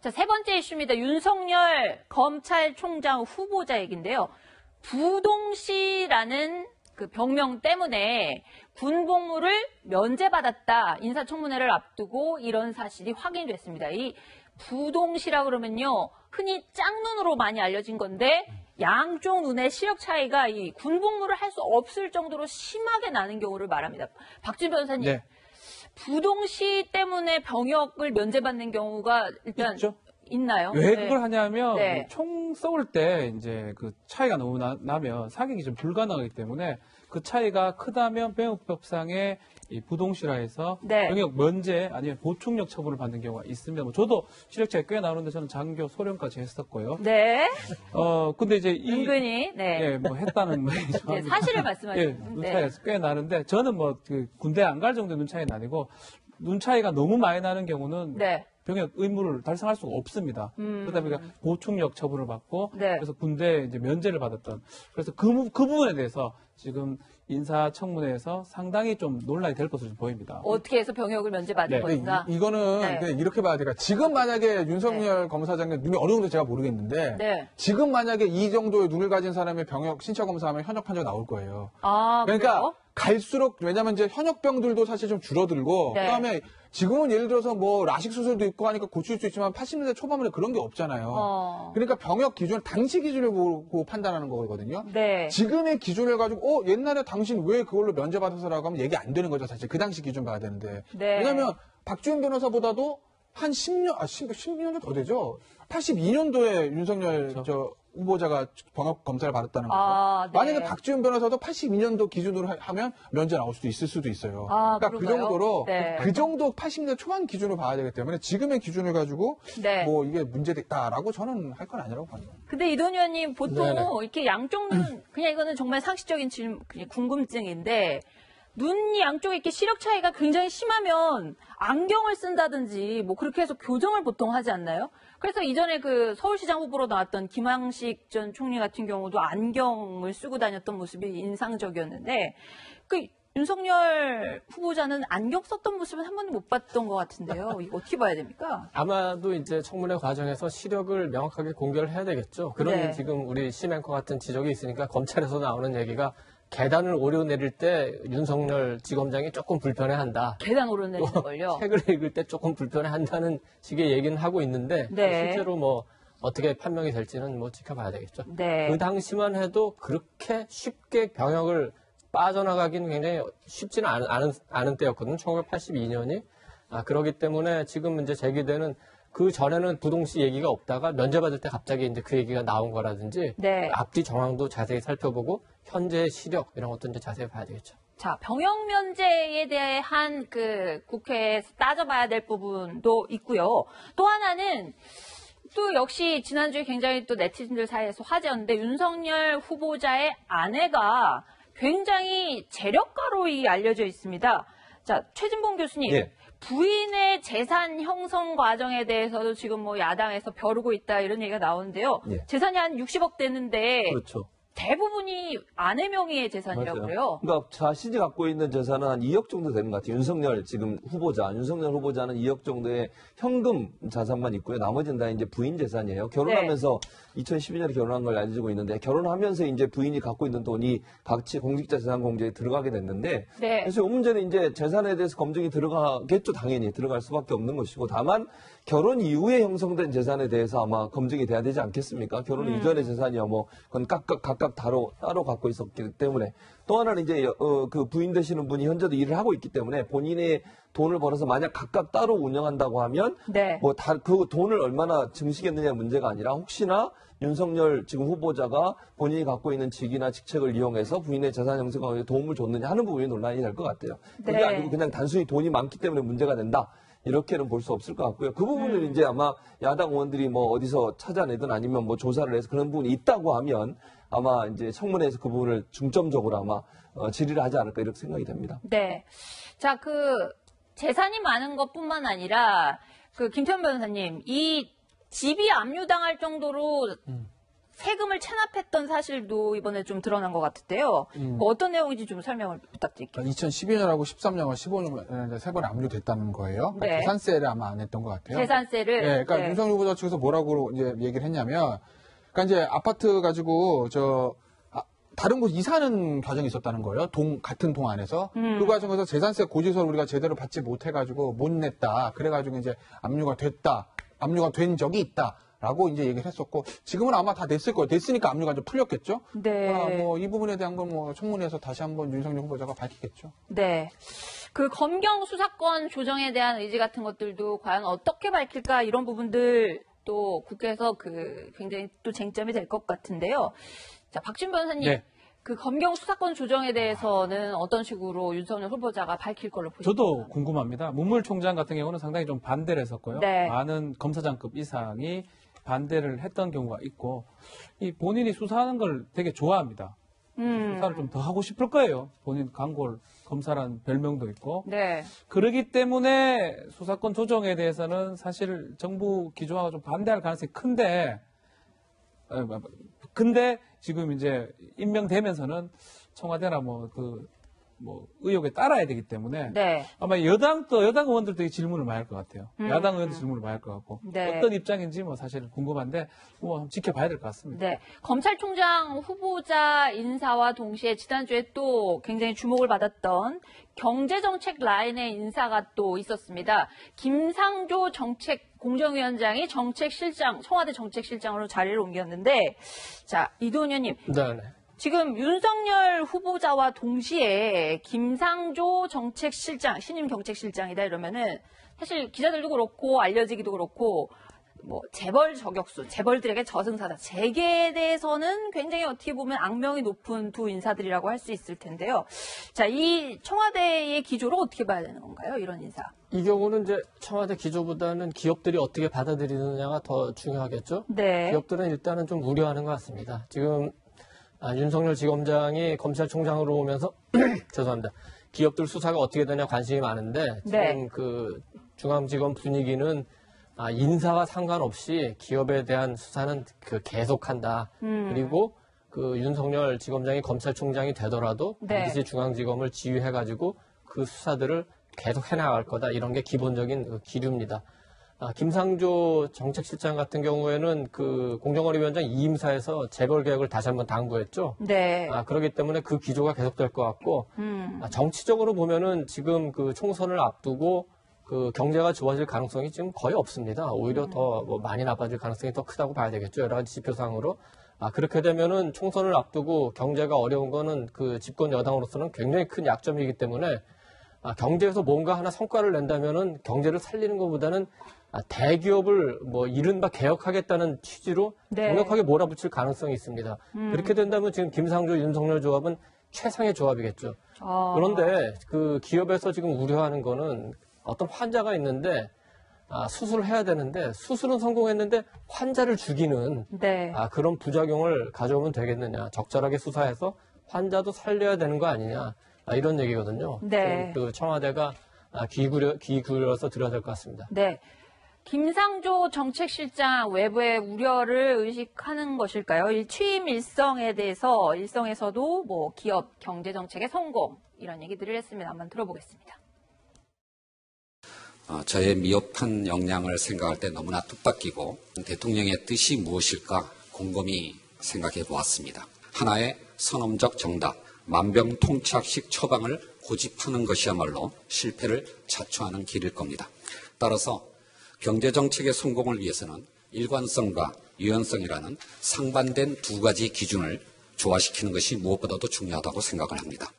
자, 세 번째 이슈입니다. 윤석열 검찰총장 후보자 얘기인데요. 부동시라는 그 병명 때문에 군복무를 면제받았다. 인사청문회를 앞두고 이런 사실이 확인됐습니다. 이 부동시라 그러면요, 흔히 짝눈으로 많이 알려진 건데 양쪽 눈의 시력 차이가 이 군복무를 할 수 없을 정도로 심하게 나는 경우를 말합니다. 박준 변호사님, 네. 부동시 때문에 병역을 면제받는 경우가 일단 있죠? 있나요? 왜 네. 그걸 하냐면 네. 총 쏘을 때 이제 그 차이가 너무 나면 사격이 좀 불가능하기 때문에 그 차이가 크다면 병역법상의 이 부동시라 해서 네. 병역 면제 아니면 보충력 처분을 받는 경우가 있습니다. 뭐 저도 시력 차이 꽤 나오는데 저는 장교 소령까지 했었고요. 네. 근데 이제 은근히 네. 예, 뭐 했다는 네, 사실을 말씀하시는. 예, 눈 차이가 꽤 나는데 저는 뭐 그 군대 안 갈 정도의 눈 차이는 아니고 눈 차이가 너무 많이 나는 경우는 네. 병역 의무를 달성할 수가 없습니다. 그러다 보니까 보충력 처분을 받고 네. 그래서 군대에 이제 면제를 받았던 그래서 그 부분에 대해서 지금 인사청문회에서 상당히 좀 논란이 될 것으로 보입니다. 어떻게 해서 병역을 면제받은 네. 것인가? 이거는 네. 이렇게 봐야 돼요. 지금 만약에 윤석열 검사장의 눈이 어느 정도 제가 모르겠는데 네. 지금 만약에 이 정도의 눈을 가진 사람의 병역 신체 검사하면 현역 판정 나올 거예요. 아, 그러니까 그래요? 갈수록 왜냐하면 이제 현역병들도 사실 좀 줄어들고 네. 그다음에 지금은 예를 들어서 뭐 라식 수술도 있고 하니까 고칠 수 있지만 80년대 초반에 그런 게 없잖아요. 그러니까 병역 기준 당시 기준을 보고 판단하는 거거든요. 네. 지금의 기준을 가지고 옛날에 당신 왜 그걸로 면제받아서라고 하면 얘기 안 되는 거죠. 사실 그 당시 기준 봐야 되는데. 네. 왜냐하면 박주현 변호사보다도 한 10년 더 되죠. 82년도에 윤석열 그렇죠. 후보자가 병역 검사를 받았다는 거죠. 네. 만약에 박지원 변호사도 82년도 기준으로 하면 면제 나올 수도 있을 수도 있어요. 그러니까 그런가요? 그 정도로 네. 그 정도 80년대 초반 기준으로 봐야 되기 때문에 지금의 기준을 가지고 네. 뭐 이게 문제됐다라고 저는 할 건 아니라고 봐요. 근데 이돈 의원님 보통 네네. 이렇게 양쪽 눈 그냥 이거는 정말 상식적인 그냥 궁금증인데 눈 양쪽에 이렇게 시력 차이가 굉장히 심하면 안경을 쓴다든지 뭐 그렇게 해서 교정을 보통 하지 않나요? 그래서 이전에 그 서울시장 후보로 나왔던 김황식 전 총리 같은 경우도 안경을 쓰고 다녔던 모습이 인상적이었는데 그 윤석열 후보자는 안경 썼던 모습은 한 번도 못 봤던 것 같은데요. 이거 어떻게 봐야 됩니까? 아마도 이제 청문회 과정에서 시력을 명확하게 공개를 해야 되겠죠. 그런 네. 지금 우리 시멘커 같은 지적이 있으니까 검찰에서 나오는 얘기가 계단을 오르내릴 때 윤석열 지검장이 조금 불편해한다. 계단 오르내리는 걸요? 책을 읽을 때 조금 불편해한다는 식의 얘기는 하고 있는데 네. 실제로 뭐 어떻게 판명이 될지는 뭐 지켜봐야 되겠죠. 네. 그 당시만 해도 그렇게 쉽게 병역을 빠져나가기는 굉장히 쉽지는 않은 때였거든요. 1982년이. 그렇기 때문에 지금 이제 제기되는 그 전에는 부동시 얘기가 없다가 면제받을 때 갑자기 이제 그 얘기가 나온 거라든지 네. 앞뒤 정황도 자세히 살펴보고 현재의 시력 이런 것도 이제 자세히 봐야 되겠죠. 자, 병역 면제에 대한 그 국회에서 따져봐야 될 부분도 있고요. 또 하나는 또 역시 지난주에 굉장히 또 네티즌들 사이에서 화제였는데 윤석열 후보자의 아내가 굉장히 재력가로 알려져 있습니다. 자, 최진봉 교수님. 예. 부인의 재산 형성 과정에 대해서도 지금 뭐 야당에서 벼르고 있다 이런 얘기가 나오는데요. 예. 재산이 한 60억 되는데 그렇죠. 대부분이 아내 명의의 재산이라고 맞아요. 그래요. 그러니까 자신이 갖고 있는 재산은 한 2억 정도 되는 것 같아요. 윤석열 후보자는 2억 정도의 현금 자산만 있고요. 나머지는 다 이제 부인 재산이에요. 결혼하면서 2012년에 결혼한 걸 알려지고 있는데 결혼하면서 이제 부인이 갖고 있는 돈이 같이 공직자 재산 공제에 들어가게 됐는데 네. 그래서 이 문제는 이제 재산에 대해서 검증이 들어가겠죠. 당연히 들어갈 수밖에 없는 것이고 다만 결혼 이후에 형성된 재산에 대해서 아마 검증이 돼야 되지 않겠습니까? 결혼 이전의 재산이야 뭐 그건 각각 따로 갖고 있었기 때문에 또 하나는 이제 그 부인 되시는 분이 현재도 일을 하고 있기 때문에 본인의 돈을 벌어서 만약 각각 따로 운영한다고 하면 네. 뭐 그 돈을 얼마나 증식했느냐 문제가 아니라 혹시나 윤석열 지금 후보자가 본인이 갖고 있는 직이나 직책을 이용해서 부인의 재산 형성에 도움을 줬느냐 하는 부분이 논란이 될 것 같아요. 그게 네. 아니고 그냥 단순히 돈이 많기 때문에 문제가 된다. 이렇게는 볼 수 없을 것 같고요. 그 부분을 이제 아마 야당 의원들이 뭐 어디서 찾아내든 아니면 뭐 조사를 해서 그런 부분이 있다고 하면 아마 이제 청문회에서 그 부분을 중점적으로 아마 질의를 하지 않을까 이렇게 생각이 됩니다. 네. 자, 그 재산이 많은 것뿐만 아니라 그 김태현 변호사님 이 집이 압류당할 정도로 세금을 체납했던 사실도 이번에 좀 드러난 것 같은데요. 어떤 내용인지 좀 설명을 부탁드릴게요. 2012년하고 13년과 15년에 세 번 압류됐다는 거예요. 그러니까 네. 재산세를 아마 안 냈던 것 같아요. 재산세를. 네, 그러니까 윤석열 후보자 측에서 뭐라고 이제 얘기를 했냐면, 그러니까 이제 아파트 가지고 다른 곳 이사하는 과정이 있었다는 거예요. 같은 동 안에서. 그 과정에서 재산세 고지서를 우리가 제대로 받지 못해가지고 못 냈다. 그래가지고 이제 압류가 된 적이 있다. 라고 이제 얘기를 했었고, 지금은 아마 다 냈을 거예요. 됐으니까 압류가 좀 풀렸겠죠? 네. 이 부분에 대한 건 청문회에서 다시 한번 윤석열 후보자가 밝히겠죠. 네. 그 검경 수사권 조정에 대한 의지 같은 것들도 과연 어떻게 밝힐까 이런 부분들 또 국회에서 굉장히 또 쟁점이 될 것 같은데요. 자, 박준 변호사님. 네. 그 검경 수사권 조정에 대해서는 어떤 식으로 윤석열 후보자가 밝힐 걸로 보십니까? 저도 궁금합니다. 문물총장 같은 경우는 상당히 좀 반대를 했었고요. 네. 많은 검사장급 이상이 반대를 했던 경우가 있고, 이 본인이 수사하는 걸 되게 좋아합니다. 수사를 좀 더 하고 싶을 거예요. 본인 강골 검사란 별명도 있고. 네. 그러기 때문에 수사권 조정에 대해서는 사실 정부 기조와 좀 반대할 가능성이 근데 지금 이제 임명되면서는 청와대나 의혹에 따라야 되기 때문에 네. 아마 여당 의원들도 이 질문을 많이 할 것 같아요. 야당 의원도 질문을 많이 할 것 같고 네. 어떤 입장인지 사실 궁금한데 한번 지켜봐야 될 것 같습니다. 네. 검찰총장 후보자 인사와 동시에 지난주에 또 굉장히 주목을 받았던 경제정책 라인의 인사가 또 있었습니다. 김상조 공정위원장이 청와대 정책실장으로 자리를 옮겼는데, 자, 이도훈 의원님. 네. 지금 윤석열 후보자와 동시에 김상조 신임 정책실장이다 이러면은 사실 기자들도 그렇고 알려지기도 그렇고 재벌 저격수, 재벌들에게 저승사자, 재계에 대해서는 굉장히 어떻게 보면 악명이 높은 두 인사들이라고 할 수 있을 텐데요. 자, 이 청와대의 기조를 어떻게 봐야 되는 건가요? 이런 인사. 이 경우는 이제 청와대 기조보다는 기업들이 어떻게 받아들이느냐가 더 중요하겠죠. 네. 기업들은 일단은 좀 우려하는 것 같습니다. 지금 윤석열 지검장이 검찰총장으로 오면서 죄송합니다. 기업들 수사가 어떻게 되냐 관심이 많은데 지금 네. 그 중앙지검 분위기는 인사와 상관없이 기업에 대한 수사는 계속한다. 그리고 그 윤석열 지검장이 검찰총장이 되더라도 네. 반드시 중앙지검을 지휘해가지고 그 수사들을 계속 해나갈 거다. 이런 게 기본적인 기류입니다. 김상조 정책실장 같은 경우에는 그 공정거래위원장 이임사에서 재벌 개혁을 다시 한번 당부했죠. 네. 그렇기 때문에 그 기조가 계속될 것 같고 정치적으로 보면은 지금 그 총선을 앞두고 그 경제가 좋아질 가능성이 지금 거의 없습니다. 오히려 더 많이 나빠질 가능성이 더 크다고 봐야 되겠죠. 여러 가지 지표상으로. 그렇게 되면은 총선을 앞두고 경제가 어려운 거는 그 집권 여당으로서는 굉장히 큰 약점이기 때문에 경제에서 뭔가 하나 성과를 낸다면은 경제를 살리는 것보다는 대기업을 이른바 개혁하겠다는 취지로 네. 강력하게 몰아붙일 가능성이 있습니다. 그렇게 된다면 지금 김상조, 윤석열 조합은 최상의 조합이겠죠. 그런데 그 기업에서 지금 우려하는 거는 어떤 환자가 있는데 수술을 해야 되는데 수술은 성공했는데 환자를 죽이는 네. 그런 부작용을 가져오면 되겠느냐. 적절하게 수사해서 환자도 살려야 되는 거 아니냐. 이런 얘기거든요. 네. 그 청와대가 귀 기울여서 들어야 될 것 같습니다. 네. 김상조 정책실장 외부의 우려를 의식하는 것일까요? 취임 일성에서도 기업 경제 정책의 성공 이런 얘기들을 했습니다. 한번 들어보겠습니다. 저의 미흡한 역량을 생각할 때 너무나 뜻밖이고 대통령의 뜻이 무엇일까 곰곰이 생각해 보았습니다. 하나의 선언적 정답, 만병통치약식 처방을 고집하는 것이야말로 실패를 자초하는 길일 겁니다. 따라서 경제정책의 성공을 위해서는 일관성과 유연성이라는 상반된 두 가지 기준을 조화시키는 것이 무엇보다도 중요하다고 생각을 합니다.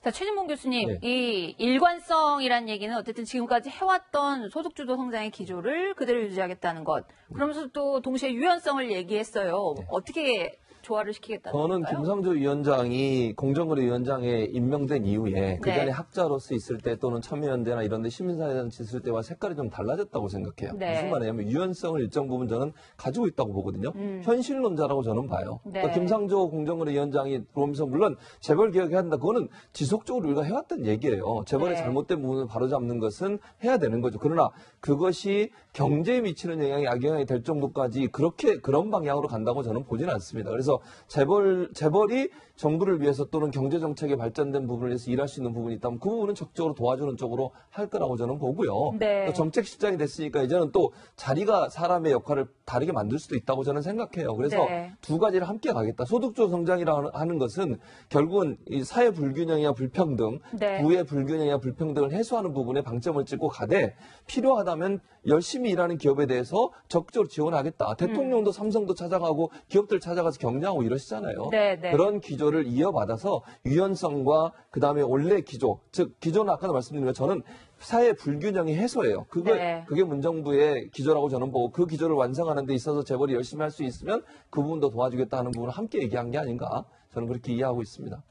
자, 최진봉 교수님, 네. 이 일관성이라는 얘기는 어쨌든 지금까지 해왔던 소득주도 성장의 기조를 그대로 유지하겠다는 것. 그러면서 또 동시에 유연성을 얘기했어요. 네. 어떻게 조화를 시키겠다는 저는 건가요? 김상조 위원장이 공정거래위원장에 임명된 이후에 그 전에 네. 학자로서 있을 때 또는 참여연대나 이런 데 시민사회단체 있을 때와 색깔이 좀 달라졌다고 생각해요. 네. 무슨 말이냐면 유연성을 일정 부분 저는 가지고 있다고 보거든요. 현실론자라고 저는 봐요. 네. 그러니까 김상조 공정거래위원장이 들어오면서 물론 재벌 개혁해야 한다. 그거는 지속적으로 우리가 해왔던 얘기예요. 재벌의 네. 잘못된 부분을 바로잡는 것은 해야 되는 거죠. 그러나 그것이 경제에 미치는 영향이 악영향이 될 정도까지 그런 방향으로 간다고 저는 보지는 않습니다. 그래서 재벌이 정부를 위해서 또는 경제 정책에 발전된 부분을 위해서 일할 수 있는 부분이 있다면 그 부분은 적극적으로 도와주는 쪽으로 할 거라고 저는 보고요. 네. 정책실장이 됐으니까 이제는 또 자리가 사람의 역할을 다르게 만들 수도 있다고 저는 생각해요. 그래서 네. 두 가지를 함께 가겠다. 소득주 성장이라고 하는 것은 결국은 이 사회 불균형이나 불평등, 네. 부의 불균형이나 불평등을 해소하는 부분에 방점을 찍고 가되 필요하다면 열심히 일하는 기업에 대해서 적극적으로 지원하겠다. 대통령도 삼성도 찾아가고 기업들 찾아가서 격려하고 이러시잖아요. 네, 네. 그런 기조를 이어받아서 유연성과 그다음에 원래 기조, 즉 기조는 아까도 말씀드린 것처럼 저는 사회 불균형의 해소예요. 그게 문정부의 기조라고 저는 보고 그 기조를 완성하는 데 있어서 재벌이 열심히 할 수 있으면 그 부분도 도와주겠다 하는 부분을 함께 얘기한 게 아닌가 저는 그렇게 이해하고 있습니다.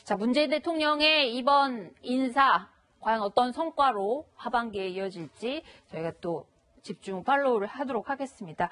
자, 문재인 대통령의 이번 인사 과연 어떤 성과로 하반기에 이어질지 저희가 또 집중 팔로우를 하도록 하겠습니다.